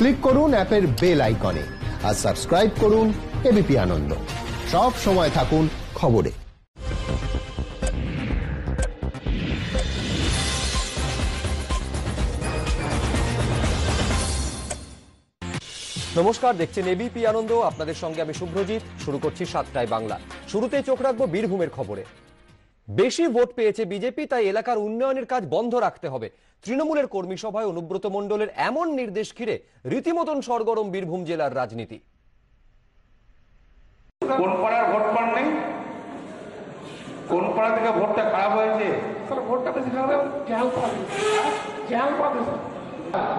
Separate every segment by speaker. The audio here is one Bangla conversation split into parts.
Speaker 1: ক্লিক করুন অ্যাপের বেল আইকনে আর সাবস্ক্রাইব করুন এবিপি আনন্দ। সব সময় থাকুন খবরে।
Speaker 2: নমস্কার, দেখছেন এবিপি আনন্দ। আপনাদের সঙ্গে আমি শুভ্রজিৎ। শুরু করছি 7টায় বাংলা। শুরুতেই চোখ রাখবো বীরভূমের খবরে। বেশি ভোট পেয়েছে বিজেপি, তাই এলাকার উন্নয়নের কাজ বন্ধ রাখতে হবে। তৃণমূলের কর্মী সভায় অনুব্রত মণ্ডলের এমন নির্দেশ ঘিরে রীতিমতন সরগরম বীরভূম জেলার রাজনীতি।
Speaker 3: কোন পাড়ার ভোট পান নেই, কোন পাড়া থেকে ভোটটা খারাপ হয়েছে, ভোটটা বেশি খারাপ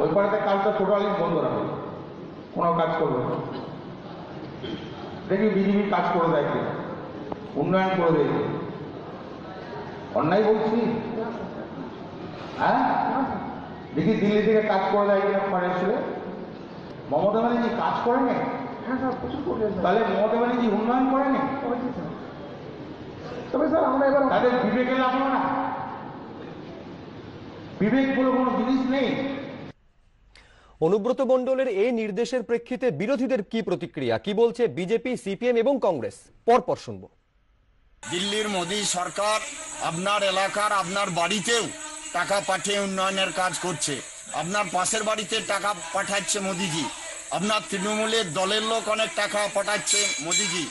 Speaker 3: ওই পাড়াতে কাজটা টোটালি বন্ধ রাখবে, কোনো কাজ করবে না। দেখি বিজেপি কাজ করে দেয় কিনা, উন্নয়ন করে দেয়। অন্যায় বলছি? হ্যাঁ, দেখি দিল্লি থেকে কাজ করে দেয় কিনা ফাইন্যান্সিয়ালে। মমতা ব্যানার্জি কাজ করে নেই, তাহলে মমতা ব্যানার্জি উন্নয়ন করে নেই। তবে স্যার আমরা এবার তাদের বিবেকে লাগলো না, বিবেক বলে কোনো জিনিস নেই।
Speaker 2: অনুব্রত মণ্ডলের এই নির্দেশের প্রেক্ষিতে বিরোধীদের কি প্রতিক্রিয়া, কি বলছে বিজেপি, সিপিএম এবং কংগ্রেস, পরপর শুনবো।
Speaker 4: দিল্লির মোদী সরকার আপনার এলাকার আপনার বাড়িতেও টাকা পাঠিয়ে উন্নয়নের কাজ করছে। আপনার পাশের বাড়িতে টাকা পাঠাচ্ছে মোদিজি, আপনার তৃণমূলের দলের লোক অনেক টাকা পাঠাচ্ছে মোদিজি,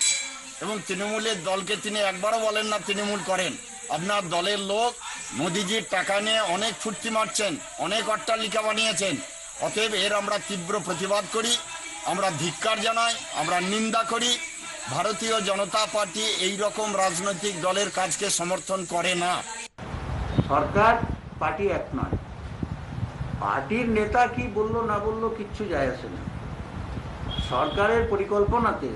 Speaker 4: এবং তৃণমূলের দলকে তিনি একবারও বলেন না তৃণমূল করেন। আপনার দলের লোক মোদিজির টাকা নিয়ে অনেক ফুর্তি মারছেন, অনেক অট্টালিকা বানিয়েছেন। অতএব এর আমরা তীব্র প্রতিবাদ করি, আমরা ধিক্কার জানাই, আমরা নিন্দা করি। ভারতীয় জনতা পার্টি এই রকম রাজনৈতিক দলের কাজকে সমর্থন করে না।
Speaker 5: সরকার পার্টি এক নয়, পার্টির নেতা কি বললো না বললো কিচ্ছু যায় আসে না। সরকারের পরিকল্পনাতে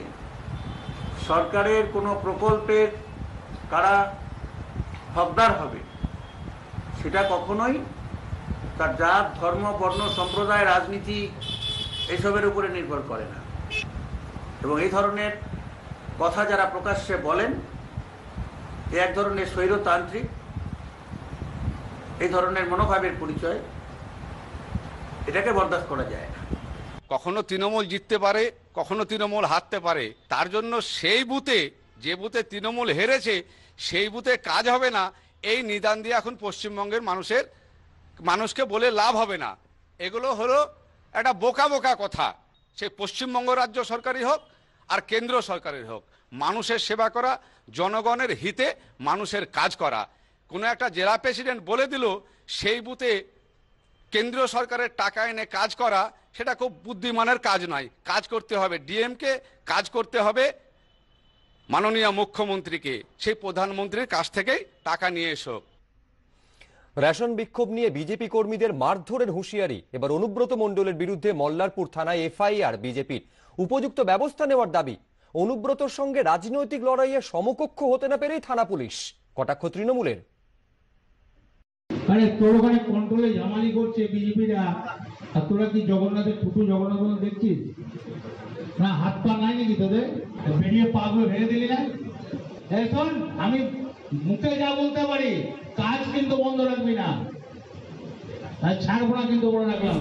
Speaker 5: সরকারের কোনো প্রকল্পের কারা হকদার হবে সেটা কখনোই তার জাত, ধর্ম, বর্ণ, সম্প্রদায়, রাজনীতি এসবের উপরে নির্ভর করে না। এবং এই ধরনের কথা যারা প্রকাশ্যে বলেন এ এক ধরনের স্বৈরতান্ত্রিক, এই ধরনের মনোভাবের পরিচয়, এটাকে বরদাস্ত করা যায় না।
Speaker 6: কখনো তৃণমূল জিততে পারে, কখনো তৃণমূল হারতে পারে। তার জন্য সেই বুথে, যে বুথে তৃণমূল হেরেছে সেই বুথে কাজ হবে না, এই নিদান দিয়ে এখন পশ্চিমবঙ্গের মানুষকে বলে লাভ হবে না। এগুলো হলো একটা বোকা বোকা কথা। সে পশ্চিমবঙ্গ রাজ্য সরকারই হোক আর কেন্দ্র সরকারের হোক, মানুষের সেবা করা, জনগণের হিতে মানুষের কাজ করা। কোনো একটা জেলা প্রেসিডেন্ট বলে দিল সেই বুথে কেন্দ্রীয় সরকারের টাকা এনে কাজ করা, সেটা খুব বুদ্ধিমানের কাজ নয়। কাজ করতে হবে ডিএমকে, কাজ করতে হবে মাননীয় মুখ্যমন্ত্রীকে, সেই প্রধানমন্ত্রীর কাছ থেকেই টাকা নিয়ে এসো।
Speaker 2: রেশন বিক্ষোভ নিয়ে বিজেপি কর্মীদের মারধরের হুঁশিয়ারি। এবার অনুব্রত মণ্ডলের বিরুদ্ধে মল্লারপুর থানায় এফআইআর। বিজেপির উপযুক্ত ব্যবস্থা নেওয়ার দাবি। অনুব্রতর সঙ্গে রাজনৈতিক লড়াইয়ে সমকক্ষ হতে না পেরেই থানা পুলিশ। কটাক্ষ তৃণমূলের।
Speaker 7: আরে তোর ওখানে কন্ট্রোলে জামালি করছে বিজেপিরা, আর তোরা কি জগন্নাথের ফুটু জগন্নাথ দেখছিস না? হাত পা নাই নাকি তোদের? বেরিয়ে পা গুলো ভেঙে দিলি না? এখন আমি মুখে যা বলতে পারি, কাজ কিন্তু বন্ধ রাখবি না, আর ছাড়বো না কিন্তু বলে রাখলাম।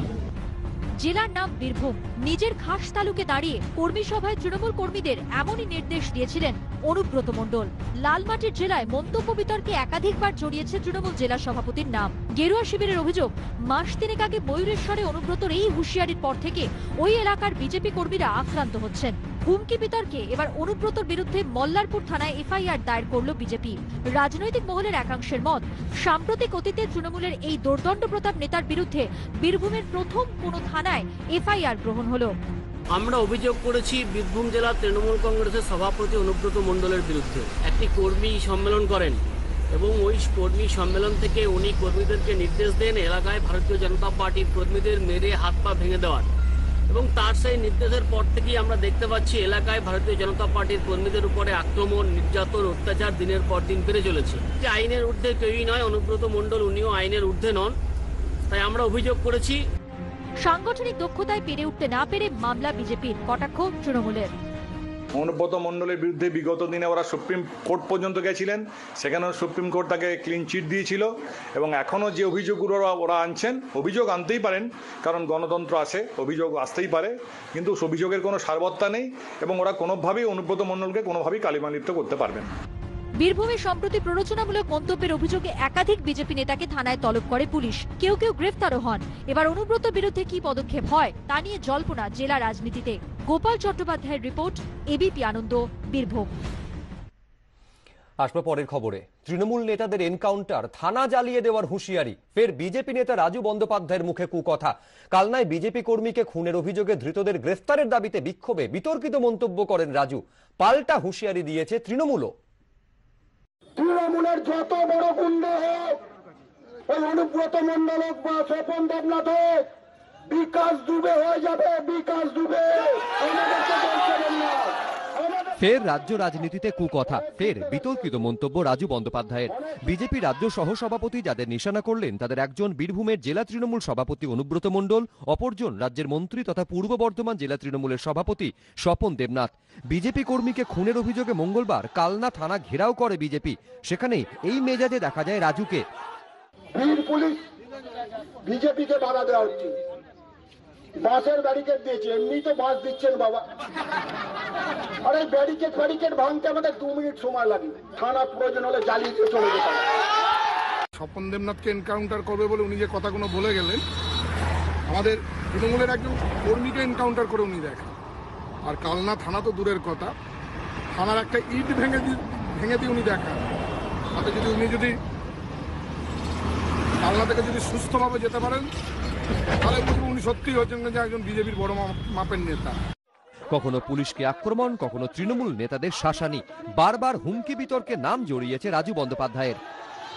Speaker 8: জেলার নাম বীরভূম, নিজের খাস তালুকে দাঁড়িয়ে কর্মী সভায় তৃণমূল কর্মীদের এমনই নির্দেশ দিয়েছিলেন অনুব্রত মণ্ডল। লালমাটির জেলায় মন্তব্য বিতর্কে একাধিকবার জড়িয়েছে তৃণমূল জেলা সভাপতির নাম। গেরুয়া শিবিরের অভিযোগ, মাস তিনেক আগে ময়ূরেশ্বরে অনুব্রতর এই হুঁশিয়ারির পর থেকে ওই এলাকার বিজেপি কর্মীরা আক্রান্ত হচ্ছেন। হুমকি বিতর্কে এবার অনুব্রতর বিরুদ্ধে মল্লারপুর থানায় এফআইআর দায়ের করল বিজেপি। রাজনৈতিক মহলের একাংশের মত, সাম্প্রতিক অতীতে তৃণমূলের এই দোর্দণ্ড প্রতাপ নেতার বিরুদ্ধে বীরভূমের প্রথম কোনো থানায় এফআইআর গ্রহণ হলো।
Speaker 9: আমরা অভিযোগ করেছি বীরভূম জেলা তৃণমূল কংগ্রেসের সভাপতি অনুব্রত মণ্ডলের বিরুদ্ধে। একটি কর্মী সম্মেলন করেন এবং ওই কর্মী সম্মেলন থেকে উনি কর্মীদেরকে নির্দেশ দেন এলাকায় ভারতীয় জনতা পার্টির কর্মীদের মেরে হাত পা ভেঙে দেওয়ার, এবং তার সেই নির্দেশের পর থেকেই আমরা দেখতে পাচ্ছি এলাকায় ভারতীয় জনতা পার্টির কর্মীদের উপরে আক্রমণ, নির্যাতন, অত্যাচার দিনের পর দিন বেড়ে চলেছে। যে আইনের ঊর্ধ্বে কেউই নয়, অনুব্রত মণ্ডল উনিও আইনের ঊর্ধ্বে নন, তাই আমরা অভিযোগ করেছি।
Speaker 8: সাংগঠনিক দক্ষতায় পেরে উঠতে না পেরে মামলা বিজেপির। কটাক্ষ তৃণমূলের।
Speaker 10: অনুব্রত মণ্ডলের বিরুদ্ধে বিগত দিনে ওরা সুপ্রিম কোর্ট পর্যন্ত গেছিলেন, সেখানেও সুপ্রিম কোর্ট তাকে ক্লিন চিট দিয়েছিল, এবং এখনও যে অভিযোগগুলো ওরা আনছেন, অভিযোগ আনতেই পারেন, কারণ গণতন্ত্র আছে, অভিযোগ আসতেই পারে, কিন্তু অভিযোগের কোনো সারবত্তা নেই এবং ওরা কোনোভাবেই অনুব্রত মণ্ডলকে কোনোভাবেই কালিমালিপ্ত করতে পারবেন না।
Speaker 8: বীরভূমে সম্প্রতি প্ররোচনামূলক মন্তব্যের অভিযোগে একাধিক বিজেপি নেতাকে থানায় তলব করে পুলিশ। কেউ কেউ গ্রেফতারও হন। এবার অনুব্রত বিরুদ্ধে কি পদক্ষেপ হয় তা নিয়ে জল্পনা জেলা রাজনীতিতে। গোপাল চট্টোপাধ্যায়ের রিপোর্ট, এবিপি আনন্দ, বীরভূম।
Speaker 2: আসবে পরের খবরে। তৃণমূল নেতাদের এনকাউন্টার, থানা জ্বালিয়ে দেওয়ার হুঁশিয়ারি। ফের বিজেপি নেতা রাজু বন্দ্যোপাধ্যায়ের মুখে কুকথা। কালনায় বিজেপি কর্মীকে খুনের অভিযোগে ধৃতদের গ্রেফতারের দাবিতে বিক্ষোভে বিতর্কিত মন্তব্য করেন রাজু। পাল্টা হুঁশিয়ারি দিয়েছে তৃণমূলও।
Speaker 11: তৃণমূলের যত বড় গুন্ডা হোক, ওই অনুব্রত মণ্ডল হোক বা স্বপন দেবনাথ হোক, বিকাশ দুবে হয়ে যাবে, বিকাশ দুবে।
Speaker 2: ফের রাজ্য রাজনীতিতে কুকথা, ফের বিতর্কিত মন্তব্য রাজু বন্দ্যোপাধ্যায়ের। বিজেপি রাজ্য সহসভাপতি যাদের নিশানা করলেন তাদের একজন বীরভূমের জেলা তৃণমূল সভাপতি অনুব্রত মণ্ডল, অপরজন রাজ্যের মন্ত্রী তথা পূর্ব বর্ধমান জেলা তৃণমূলের সভাপতি স্বপন দেবনাথ। বিজেপি কর্মীকে খুনের অভিযোগে মঙ্গলবার কালনা থানা ঘেরাও করে বিজেপি। সেখানে এই মেজাজে দেখা যায় রাজুকে।
Speaker 11: পুলিশ বিজেপিকে বাধা দেওয়া হচ্ছে, বাসের ব্যারিকেড দিয়েছে, এমনি তো বাস দিচ্ছেন বাবা। আর এই ব্যারিকেড ভাঙতে আমাদের 2 মিনিট সময় লাগে, থানা প্রয়োজন হলে জ্বালিয়ে দিয়ে চলে যেতে হবে।
Speaker 12: স্বপন দেবনাথকে এনকাউন্টার করবে বলে উনি যে কথাগুলো বলে গেলেন, আমাদের তৃণমূলের একজন কর্মীকে এনকাউন্টার করে উনি দেখেন। আর কালনা থানা তো দূরের কথা, থানার একটা ইট ভেঙে দিয়ে উনি দেখান। তাতে যদি কালনা থেকে যদি সুস্থভাবে যেতে পারেন, তাহলে উনি সত্যিই হচ্ছেন যে একজন বিজেপির বড় মাপের নেতা।
Speaker 2: কখনো পুলিশকে আক্রমণ, কখনো তৃণমূল নেতাদের শাসানি, বারবার হুমকি বিতর্কে নাম জড়িয়েছে রাজু বন্দ্যোপাধ্যায়ের।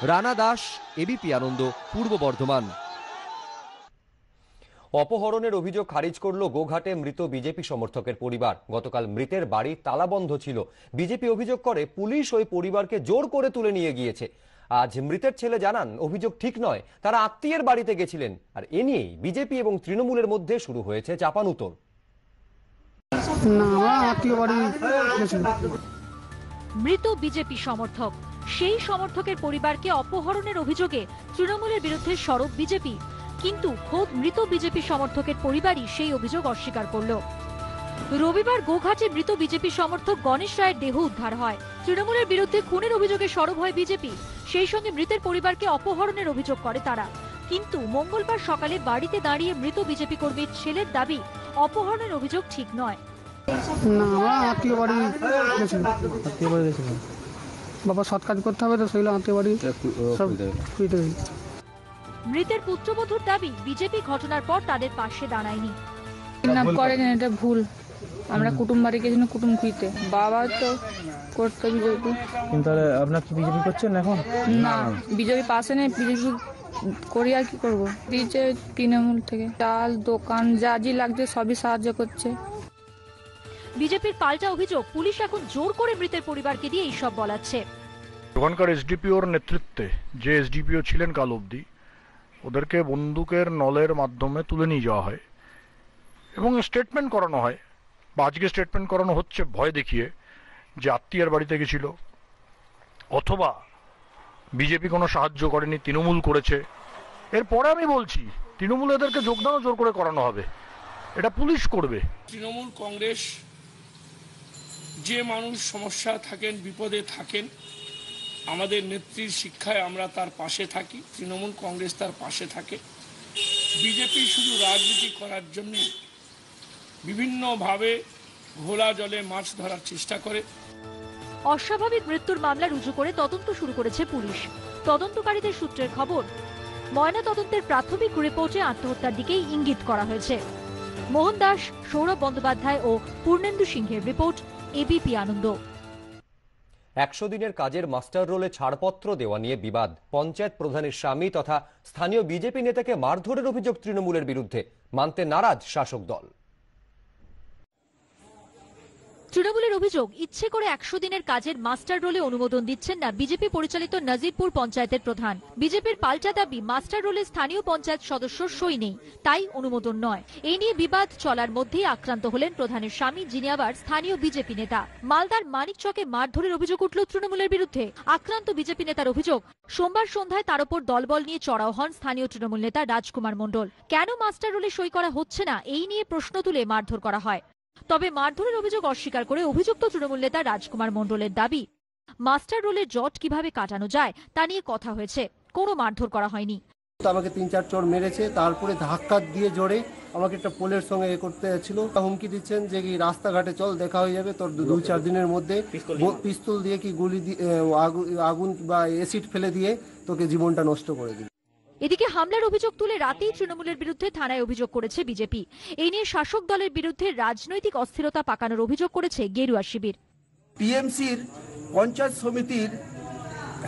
Speaker 2: রানা দাস, এবিপি আনন্দ, পূর্ব বর্ধমান। অপহরণের অভিযোগ খারিজ করল গোঘাটে মৃত বিজেপি সমর্থকের পরিবার। গতকাল মৃতের বাড়ি তালাবন্ধ ছিল। বিজেপি অভিযোগ করে পুলিশ ওই পরিবারকে জোর করে তুলে নিয়ে গিয়েছে। আজ মৃতের ছেলে জানান অভিযোগ ঠিক নয়, তারা আত্মীয়ের বাড়িতে গেছিলেন। আর এ নিয়েই বিজেপি এবং তৃণমূলের মধ্যে শুরু হয়েছে চাপানুতোর।
Speaker 8: মৃত বিজেপি সমর্থক, সেই সমর্থকের পরিবারকে অপহরণের অভিযোগে তৃণমূলের বিরুদ্ধে সরব বিজেপি। কিন্তু খোদ মৃত বিজেপি সমর্থকের পরিবারই সেই অভিযোগ অস্বীকার করল। রবিবার গোঘাটে মৃত বিজেপি সমর্থক গণেশ রায়ের দেহ উদ্ধার হয়। তৃণমূলের বিরুদ্ধে খুনের অভিযোগে সরব হয় বিজেপি। সেই সঙ্গে মৃতের পরিবারকে অপহরণের অভিযোগ করে তারা। কিন্তু মঙ্গলবার সকালে বাড়িতে দাঁড়িয়ে মৃত বিজেপি কর্মীর ছেলের দাবি অপহরণের অভিযোগ ঠিক নয়।
Speaker 13: বাবা সৎ কাজ করতে হবে, তো সেগুলো আত্মীয় বাড়ি।
Speaker 8: মৃতের পুত্রবধূর দাবি বিজেপি ঘটনার পর তাদের পাশে দাঁড়ায়নি।
Speaker 14: করেন এটা ভুল, আমরা কুটুম বাড়ি গেছি না কুটুম খুঁজতে, বাবা তো করতো বিজেপি।
Speaker 15: কিন্তু আপনার কি বিজেপি করছেন এখন?
Speaker 14: না, বিজেপি পাশে নেই, বিজেপি করি আর কি করবো। দিয়েছে তৃণমূল থেকে চাল, দোকান, যা জি লাগছে সবই সাহায্য করছে।
Speaker 8: বিজেপির পাল্টা অভিযোগ পুলিশ এখন জোর করে মৃতের পরিবারকে দিয়ে এইসব বলাচ্ছে।
Speaker 16: ওখানকার এসডিপিওর নেতৃত্বে যে এসডিপিও ছিলেন কাল অবধি, ওদেরকে বন্দুকের নলের মাধ্যমে তুলে নিয়ে যাওয়া হয় এবং স্টেটমেন্ট করানো হয়, বা আজকে স্টেটমেন্ট করানো হচ্ছে ভয় দেখিয়ে যে আত্মীয়ের বাড়িতে গেছিল, অথবা বিজেপি কোনো সাহায্য করেনি, তৃণমূল করেছে। এরপরে আমি বলছি তৃণমূল এদেরকে যোগদানও জোর করে করানো হবে, এটা পুলিশ করবে।
Speaker 17: তৃণমূল কংগ্রেস যে মানুষ সমস্যা থাকেন, বিপদে থাকেন, আমাদের নেত্রীর শিক্ষায় আমরা তার পাশে থাকি, তৃণমূল কংগ্রেস তার পাশে থাকে। বিজেপি শুধু রাজনীতি করার জন্য বিভিন্নভাবে ঘোলা জলে মাছ ধরার চেষ্টা করে।
Speaker 8: অস্বাভাবিক মৃত্যুর মামলা রুজু করে তদন্ত শুরু করেছে পুলিশ। তদন্তকারীদের সূত্রের খবর, ময়না তদন্তের প্রাথমিক রিপোর্টে আত্মহত্যার দিকেই ইঙ্গিত করা হয়েছে। মোহন দাস, সৌরভ বন্দ্যোপাধ্যায় ও পূর্ণেন্দু সিংহের রিপোর্ট, এবিপি আনন্দ।
Speaker 2: 100 দিনের কাজের মাস্টার রোলে ছাড়পত্র দেওয়া নিয়ে বিবাদ। পঞ্চায়েত প্রধানের স্বামী তথা স্থানীয় বিজেপি নেতাকে মারধরের অভিযোগ তৃণমূলের বিরুদ্ধে। মানতে নারাজ শাসক দল।
Speaker 8: তৃণমূলের অভিযোগ, ইচ্ছে করে 100 দিনের কাজের মাস্টার রোলে অনুমোদন দিচ্ছেন না বিজেপি পরিচালিত নাজিরপুর পঞ্চায়েতের প্রধান। বিজেপির পাল্টা দাবি, মাস্টার রোলে স্থানীয় পঞ্চায়েত সদস্য সই নেই, তাই অনুমোদন নয়। এই নিয়ে বিবাদ চলার মধ্যেই আক্রান্ত হলেন প্রধানের স্বামী, যিনি আবার স্থানীয় বিজেপি নেতা। মালদার মানিকচকে মারধরের অভিযোগ উঠল তৃণমূলের বিরুদ্ধে। আক্রান্ত বিজেপি নেতার অভিযোগ, সোমবার সন্ধ্যায় তার উপর দলবল নিয়ে চড়াও হন স্থানীয় তৃণমূল নেতা রাজকুমার মণ্ডল। কেন মাস্টার রোলে সই করা হচ্ছে না, এই নিয়ে প্রশ্ন তুলে মারধর করা হয়। তবে মারধরের অভিযোগ অস্বীকার করে অভিযুক্ত তৃণমূল নেতা রাজকুমার মণ্ডলের দাবি, মাস্টার রোলের জট কিভাবে কাটানো যায় তা নিয়ে কথা হয়েছে, কোনো মারধর করা হয়নি।
Speaker 18: আমাকে 3-4 চড় মেরেছে, তারপরে ধাক্কা দিয়ে জোরে আমাকে একটা পোলের সঙ্গে করতে ছিল। হুমকি দিচ্ছেন যে কি রাস্তাঘাটে চল, দেখা হয়ে যাবে তোর 2-4 দিনের মধ্যে, পিস্তল দিয়ে কি গুলি আগুন বা অ্যাসিড ফেলে দিয়ে তোকে জীবনটা নষ্ট করে দিবে।
Speaker 8: এদিকে হামলার অভিযোগ তুলে রাতেই তৃণমূলের বিরুদ্ধে থানায় অভিযোগ করেছে বিজেপি। এই নিয়ে শাসক দলের বিরুদ্ধে রাজনৈতিক অস্থিরতা পাকানোর অভিযোগ করেছে গেরুয়া শিবির।
Speaker 19: টিএমসির পঞ্চায়েত সমিতির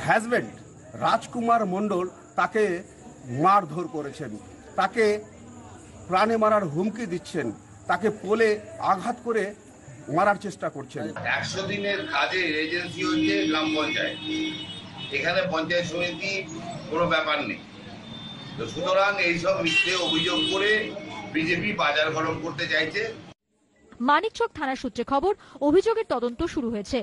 Speaker 19: হাজব্যান্ড রাজকুমার মণ্ডল তাকে মারধর করেছেন, তাকে প্রাণে মারার হুমকি দিচ্ছেন, তাকে পোলে আঘাত করে মারার চেষ্টা করছেন।
Speaker 20: 100 দিনের কাজের এজেন্সি হচ্ছে গ্রাম পঞ্চায়েত, এখানে পঞ্চায়েত সমিতি কোনো ব্যাপার নেই। তো সুতরাং এইসব মিথ্যে অভিযোগ করে বিজেপি বাজার গরম করতে চাইছে।
Speaker 8: মানিকচক থানা সূত্রে খবর, অভিযোগের তদন্ত শুরু হয়েছে।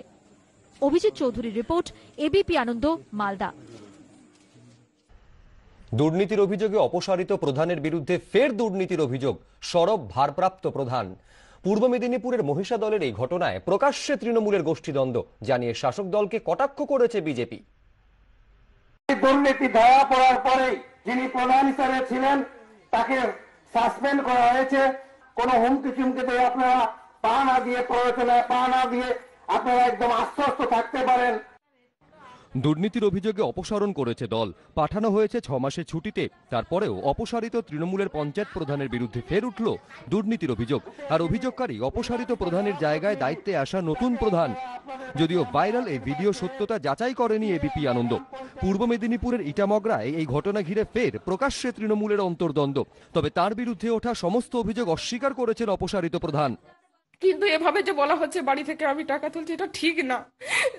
Speaker 8: অভিজিৎ চৌধুরীর রিপোর্ট, এবিপি আনন্দ, মালদা।
Speaker 2: দুর্নীতির অভিযোগে অপসারিত প্রধানের বিরুদ্ধে ফের দুর্নীতির অভিযোগ, সরব ভারপ্রাপ্ত প্রধান। পূর্ব মেদিনীপুরের মহিষা দলের এই ঘটনায় প্রকাশ্যে তৃণমূলের গোষ্ঠীদ্বন্দ্ব জানিয়ে শাসক দলকে কটাক্ষ করেছে বিজেপি।
Speaker 11: দুর্নীতি ধরা পড়ার পরে যিনি প্রধান হিসাবে ছিলেন তাকে সাসপেন্ড করা হয়েছে। কোন হুমকি চুমকিতে আপনারা পা না দিয়ে, প্ররোচনায় পা না দিয়ে আপনারা একদম আশ্বস্ত থাকতে পারেন।
Speaker 2: দুর্নীতির অভিযোগে অপসারণ করেছে দল, পাঠানো হয়েছে 6 মাসের ছুটিতে। তারপরেও অপসারিত তৃণমূলের পঞ্চায়েত প্রধানের বিরুদ্ধে ফের উঠল দুর্নীতির অভিযোগ। আর অভিযোগকারী অপসারিত প্রধানের জায়গায় দায়িত্বে আসা নতুন প্রধান। যদিও ভাইরাল এই ভিডিও সত্যতা যাচাই করেনি এবিপি আনন্দ। পূর্ব মেদিনীপুরের ইটামগরায় এই ঘটনা ঘিরে ফের প্রকাশ্যে তৃণমূলের অন্তর্দ্বন্দ্ব। তবে তার বিরুদ্ধে ওঠা সমস্ত অভিযোগ অস্বীকার করেছেন অপসারিত প্রধান।
Speaker 21: কিন্তু এভাবে যে বলা হচ্ছে বাড়ি থেকে আমি টাকা তুলছি, এটা ঠিক না।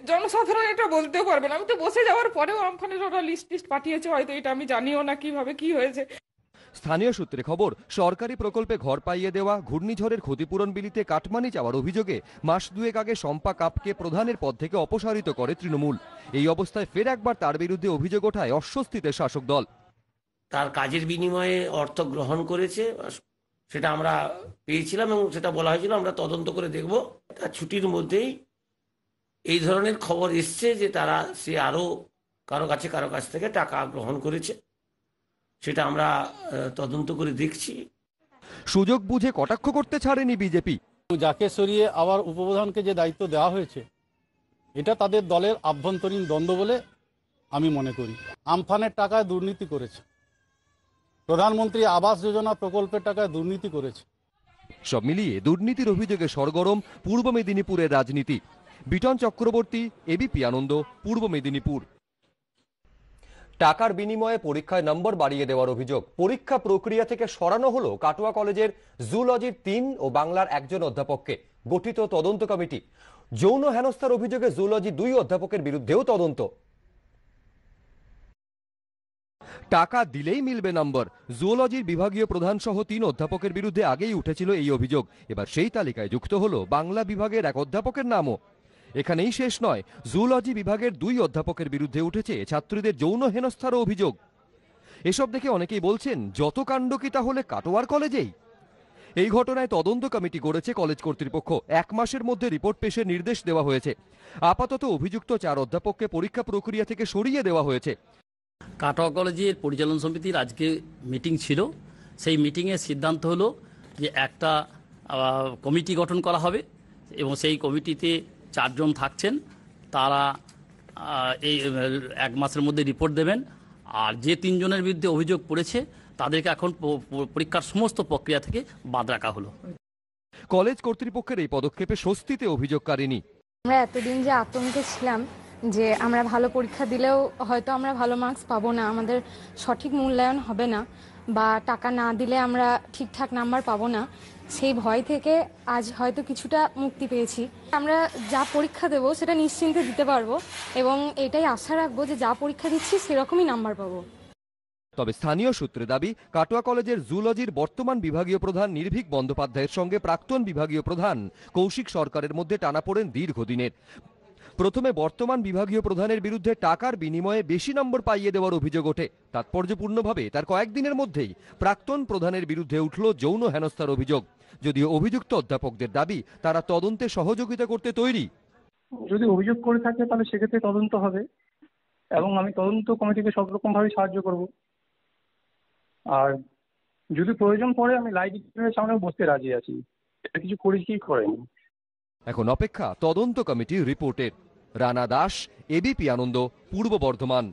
Speaker 21: জনসাধারণ এটা বলতেও পারবে না। আমি তো বসে যাওয়ার পরেও আমফানে ওরা লিস্ট পাঠিয়েছে, হয়তো এটা আমি জানিও না কিভাবে কি হয়েছে।
Speaker 2: স্থানীয় সূত্রে খবর, সরকারি প্রকল্পে ঘর পাইয়ে দেওয়া, ঘূর্ণিঝড়ের ক্ষতিপূরণ বিলিতে কাটমানি চাওয়ার অভিযোগে মাস 2 আগে শম্পা কাপকে প্রধানের পদ থেকে অপসারিত করে তৃণমূল। এই অবস্থায় ফের একবার তার বিরুদ্ধে অভিযোগ ওঠায় অস্বস্তিতে শাসক দল।
Speaker 9: তার কাজের বিনিময়ে অর্থ গ্রহণ করেছে, সেটা আমরা পেয়েছিলাম এবং সেটা বলা হয়েছিল আমরা তদন্ত করে দেখব। তার ছুটির মধ্যেই এই ধরনের খবর এসছে যে সে আরো কারো কাছ থেকে টাকা গ্রহণ করেছে, সেটা আমরা তদন্ত করে দেখছি।
Speaker 2: সুযোগ বুঝে কটাক্ষ করতে ছাড়েনি বিজেপি।
Speaker 22: যাকে সরিয়ে আবার উপপ্রধানকে যে দায়িত্ব দেওয়া হয়েছে, এটা তাদের দলের আভ্যন্তরীণ দ্বন্দ্ব বলে আমি মনে করি। আমফানের টাকায় দুর্নীতি করেছে, প্রধানমন্ত্রী আবাস যোজনা প্রকল্পের টাকায় দুর্নীতি করেছে।
Speaker 2: সব মিলিয়ে দুর্নীতির অভিযোগে সরগরম পূর্ব মেদিনীপুরের রাজনীতি। বিটন চক্রবর্তী, এবিপি আনন্দ, পূর্ব মেদিনীপুর। টাকার বিনিময়ে পরীক্ষায় নম্বর বাড়িয়ে দেওয়ার অভিযোগ, পরীক্ষা প্রক্রিয়া থেকে সরানো হলো কাটোয়া কলেজের জুলজির 3 ও বাংলার 1 অধ্যাপককে। গঠিত তদন্ত কমিটি। যৌন হেনস্থার অভিযোগে জুলজি 2 অধ্যাপকের বিরুদ্ধেও তদন্ত। টাকা দিলেই মিলবে নম্বর, জুওলজির বিভাগীয় প্রধান সহ 3 অধ্যাপকের বিরুদ্ধে আগেই উঠেছিল এই অভিযোগ। এবার সেই তালিকায় যুক্ত হলো বাংলা বিভাগের 1 অধ্যাপকের নামও। এখানেই শেষ নয়, জুওলজি বিভাগের 2 অধ্যাপকের বিরুদ্ধে উঠেছে ছাত্রীদের যৌন হেনস্থারও অভিযোগ। এসব দেখে অনেকেই বলছেন, যত কাণ্ড কি তাহলে কাটোয়ার কলেজেই? এই ঘটনায় তদন্ত কমিটি করেছে কলেজ কর্তৃপক্ষ। 1 মাসের মধ্যে রিপোর্ট পেশের নির্দেশ দেওয়া হয়েছে। আপাতত অভিযুক্ত 4 অধ্যাপককে পরীক্ষা প্রক্রিয়া থেকে সরিয়ে দেওয়া হয়েছে।
Speaker 9: কাটোয়া কলেজের পরিচালন সমিতির আজকে মিটিং ছিল। সেই মিটিংয়ের সিদ্ধান্ত হলো যে একটা কমিটি গঠন করা হবে এবং সেই কমিটিতে 4 জন থাকছেন। তারা এই 1 মাসের মধ্যে রিপোর্ট দেবেন। আর যে 3 জনের বিরুদ্ধে অভিযোগ পড়েছে তাদেরকে এখন পরীক্ষার সমস্ত প্রক্রিয়া থেকে বাদ রাখা হলো।
Speaker 2: কলেজ কর্তৃপক্ষের এই পদক্ষেপে স্বস্তিতে অভিযোগকারিনী।
Speaker 23: আমরা এতদিন যে আতঙ্কে ছিলাম যে আমরা ভালো পরীক্ষা দিলেও হয়তো আমরা ভালো মার্কস পাবো না, আমাদের সঠিক মূল্যায়ন হবে না, বা টাকা না দিলে আমরা ঠিকঠাক নাম্বার পাবো না, সেই ভয় থেকে আজ হয়তো কিছুটা মুক্তি পেয়েছি। আমরা যা পরীক্ষা দেব সেটা নিশ্চিন্তে দিতে পারবো এবং এটাই আশা রাখবো যে যা পরীক্ষা দিচ্ছি সেরকমই নাম্বার পাবো।
Speaker 2: তবে স্থানীয় সূত্রে দাবি, কাটোয়া কলেজের জুলজির বর্তমান বিভাগীয় প্রধান নির্ভীক বন্দ্যোপাধ্যায়ের সঙ্গে প্রাক্তন বিভাগীয় প্রধান কৌশিক সরকারের মধ্যে টানাপোড়েন দীর্ঘদিনের। প্রথমে বর্তমান বিভাগীয় প্রধানের বিরুদ্ধে টাকার বিনিময়ে বেশি নম্বর পাইয়ে দেওয়ার অভিযোগ ওঠে। তাৎপর্যপূর্ণভাবে তার কয়েকদিনের মধ্যেই প্রাক্তন প্রধানের বিরুদ্ধে উঠল যৌন হেনস্থার অভিযোগ। যদিও অভিযুক্ত অধ্যাপকদের দাবি, তারা তদন্তে সহযোগিতা করতে তৈরি।
Speaker 1: যদি অভিযোগ করে থাকে তাহলে সেক্ষেত্রে তদন্ত হবে এবং আমি তদন্ত কমিটিকে সব রকম ভাবে সাহায্য করব। আর যদি প্রয়োজন পড়ে আমি লাই ডিটেক্টরের সামনে বসতে রাজি আছি। এটা কিছু করেছি কি করেনি,
Speaker 2: এখন অপেক্ষা তদন্ত কমিটির রিপোর্টের। রানা দাস, এবিপি আনন্দ, পূর্ব বর্ধমান।